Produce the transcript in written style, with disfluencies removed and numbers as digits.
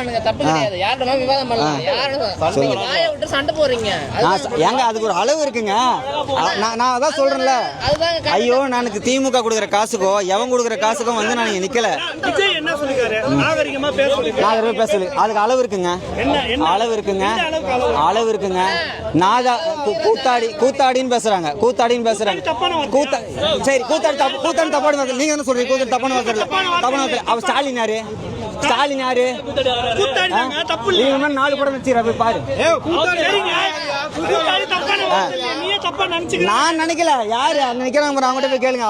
பண்ணுங்க, தப்பு கிடையாது. யார்கிட்ட விவாதம் பண்ணலாம். யாரும் வாயை விட்டு சண்டை போறீங்க. ஏங்க அதுக்கு ஒரு அளவு இருக்குங்க. நான் அதான் சொல்றேன்ல. ஐயோ எனக்கு திமுக கொடுக்குற காசுக்கோ எவன் கொடுக்குற காசுக்கும் வந்து நான் நிக்கல. நாகரிகமா பேசல. அதுக்கு அளவு இருக்குங்க. அளவு இருக்குங்க. அளவு இருக்குங்க. கூத்தாடின்னு பேசுறாங்க. சரி கூத்தாடி தப்பான நீங்க என்ன சொல்றீங்க? கூத்தாடி தப்பான வார்த்தை. அவர் ஸ்டாலின் யாரு? நாலு படம் வச்சுக்கிறேன் போய் பாரு. நான் நினைக்கல. யாரு நினைக்கிறாங்க அவங்ககிட்ட போய் கேளுங்க.